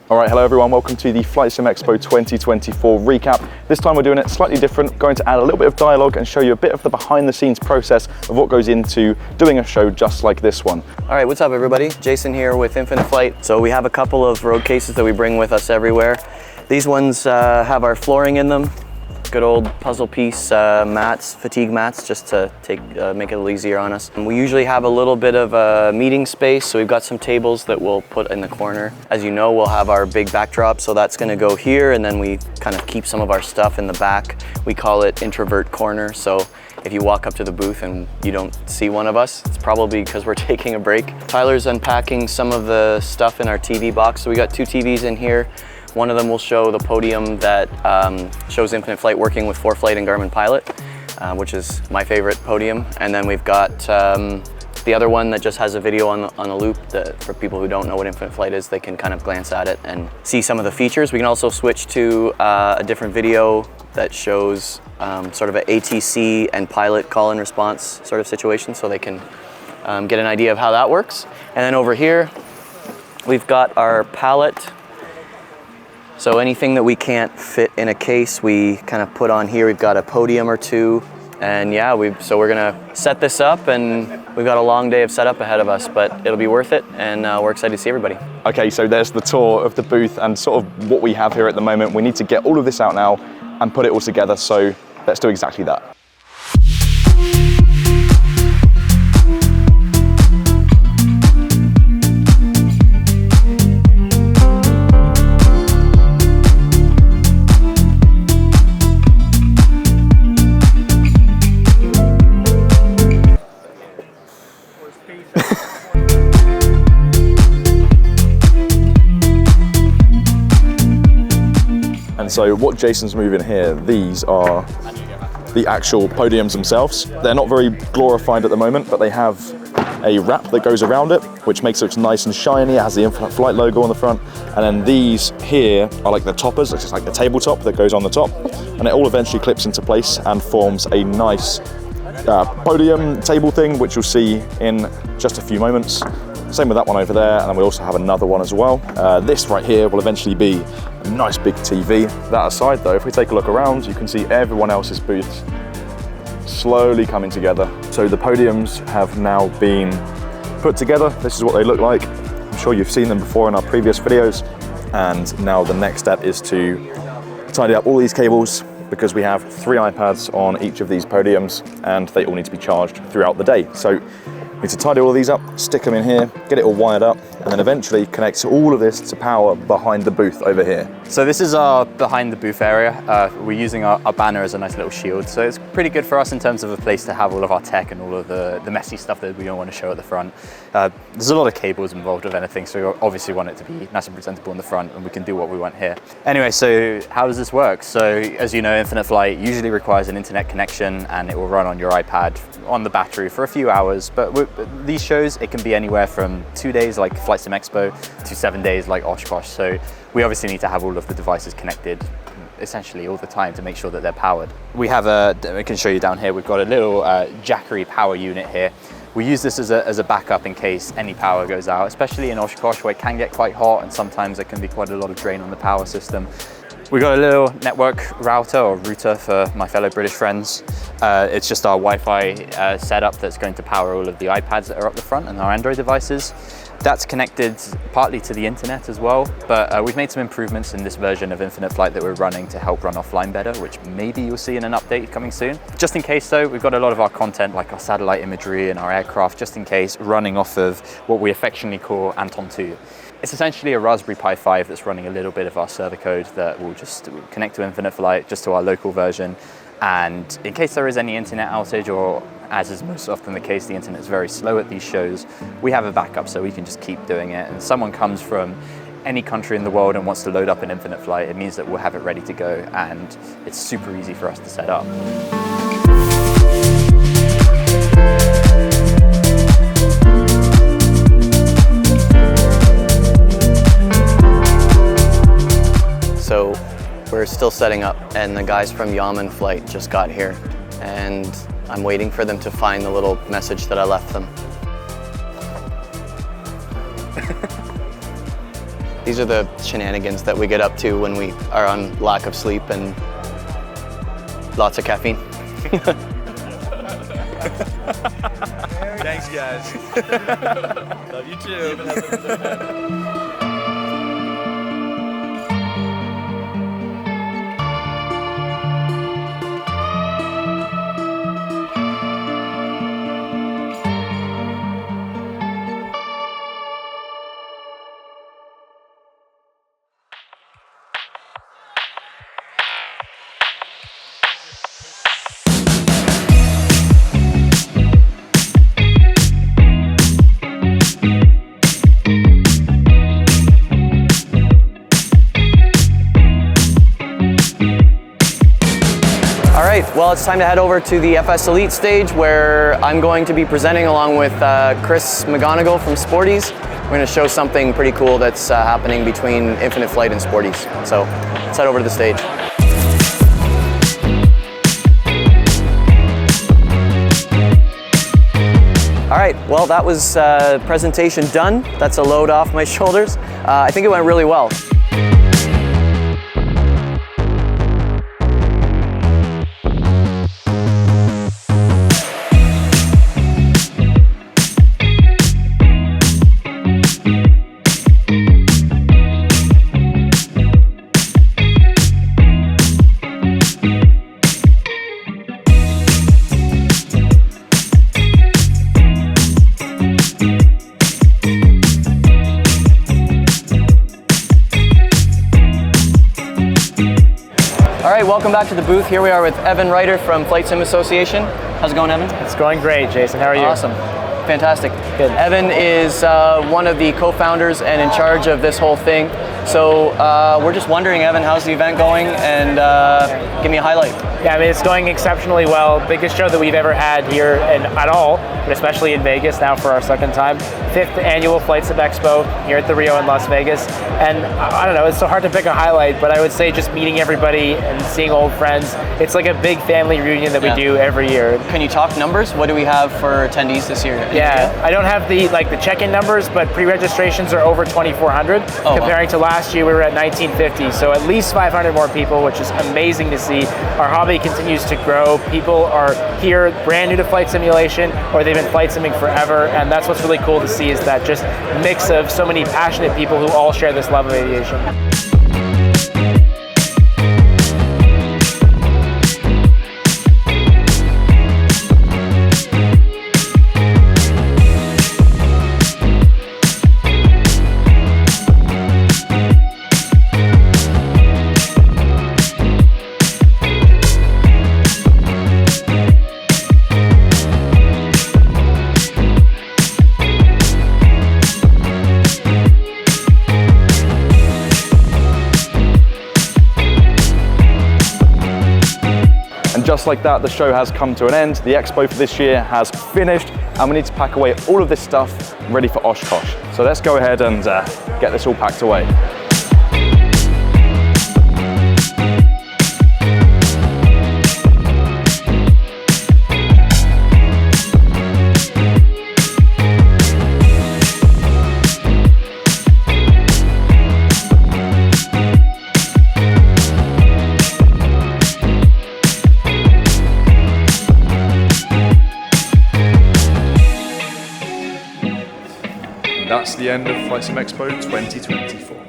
All right, hello everyone, welcome to the FlightSimExpo 2024 recap. This time we're doing it slightly different, going to add a little bit of dialogue and show you a bit of the behind the scenes process of what goes into doing a show just like this one. All right, what's up everybody? Jason here with Infinite Flight. So we have a couple of road cases that we bring with us everywhere. These ones have our flooring in them. Good old puzzle piece mats, fatigue mats, just to make it a little easier on us. And we usually have a little bit of a meeting space, so we've got some tables that we'll put in the corner. As you know, we'll have our big backdrop, so that's gonna go here, and then we kind of keep some of our stuff in the back. We call it introvert corner, so if you walk up to the booth and you don't see one of us, it's probably because we're taking a break. Tyler's unpacking some of the stuff in our TV box, so we got two TVs in here. One of them will show the podium that shows Infinite Flight working with FlightSimExpo and Garmin Pilot, which is my favorite podium. And then we've got the other one that just has a video on a loop that for people who don't know what Infinite Flight is, they can kind of glance at it and see some of the features. We can also switch to a different video that shows sort of an ATC and pilot call and response sort of situation, so they can get an idea of how that works. And then over here, we've got our pallet. So anything that we can't fit in a case, we kind of put on here. We've got a podium or two, and yeah, so we're gonna set this up, and we've got a long day of setup ahead of us, but it'll be worth it, and we're excited to see everybody. Okay, so there's the tour of the booth and sort of what we have here at the moment. We need to get all of this out now and put it all together, so let's do exactly that. And so what Jason's moving here, these are the actual podiums themselves. They're not very glorified at the moment, but they have a wrap that goes around it, which makes it look nice and shiny. It has the Infinite Flight logo on the front. And then these here are like the toppers, it's just like the tabletop that goes on the top. And it all eventually clips into place and forms a nice podium table thing, which you'll see in just a few moments. Same with that one over there, and then we also have another one as well. This right here will eventually be a nice big TV. That aside though, if we take a look around, you can see everyone else's booths slowly coming together. So the podiums have now been put together. This is what they look like. I'm sure you've seen them before in our previous videos. And now the next step is to tidy up all these cables, because we have 3 iPads on each of these podiums and they all need to be charged throughout the day. So we need to tidy all of these up, stick them in here, get it all wired up, and then eventually connect all of this to power behind the booth over here. So this is our behind the booth area. We're using our banner as a nice little shield. So it's pretty good for us in terms of a place to have all of our tech and all of the messy stuff that we don't want to show at the front. There's a lot of cables involved with anything, so we obviously want it to be nice and presentable in the front, and we can do what we want here. Anyway, so how does this work? So as you know, Infinite Flight usually requires an internet connection, and it will run on your iPad on the battery for a few hours. But these shows, it can be anywhere from 2 days like FlightSimExpo to 7 days like Oshkosh. So we obviously need to have all of the devices connected essentially all the time to make sure that they're powered. We have I can show you down here, we've got a little Jackery power unit here. We use this as a backup in case any power goes out, especially in Oshkosh where it can get quite hot and sometimes there can be quite a lot of drain on the power system. We've got a little network router or router for my fellow British friends. It's just our Wi-Fi setup that's going to power all of the iPads that are up the front and our Android devices. That's connected partly to the internet as well, but we've made some improvements in this version of Infinite Flight that we're running to help run offline better, which maybe you'll see in an update coming soon. Just in case though, we've got a lot of our content like our satellite imagery and our aircraft, just in case, running off of what we affectionately call Anton 2. It's essentially a Raspberry Pi 5 that's running a little bit of our server code that will just connect to Infinite Flight, just to our local version. And in case there is any internet outage, or as is most often the case, the internet is very slow at these shows, we have a backup so we can just keep doing it. And someone comes from any country in the world and wants to load up an Infinite Flight, it means that we'll have it ready to go, and it's super easy for us to set up. So we're still setting up, and the guys from Yaman Flight just got here, and I'm waiting for them to find the little message that I left them. These are the shenanigans that we get up to when we are on lack of sleep and lots of caffeine. Thanks, guys. Love you too. Well, it's time to head over to the FS Elite stage where I'm going to be presenting along with Chris McGonigal from Sporty's. We're going to show something pretty cool that's happening between Infinite Flight and Sporty's. So let's head over to the stage. All right, well, that was presentation done. That's a load off my shoulders. I think it went really well. Welcome back to the booth. Here we are with Evan Ryder from Flight Sim Association. How's it going, Evan? It's going great, Jason. How are you? Awesome. Fantastic. Good. Evan is one of the co-founders and in charge of this whole thing. So we're just wondering, Evan, how's the event going? And give me a highlight. Yeah, I mean, it's going exceptionally well. Biggest show that we've ever had here at all, but especially in Vegas now for our second time. 5th annual FlightSimExpo here at the Rio in Las Vegas. And I don't know, it's so hard to pick a highlight, but I would say just meeting everybody and seeing old friends. It's like a big family reunion that we do every year. Can you talk numbers? What do we have for attendees this year? Yeah, I don't have the check-in numbers, but pre-registrations are over 2,400. Comparing to last year, we were at 1,950. So at least 500 more people, which is amazing to see. Our hobby continues to grow. People are here brand new to flight simulation, or they've been flight simming forever, and that's what's really cool to see is that just mix of so many passionate people who all share this love of aviation. Just like that, the show has come to an end. The expo for this year has finished, and we need to pack away all of this stuff ready for Oshkosh. So let's go ahead and get this all packed away. That's the end of FlightSimExpo 2024.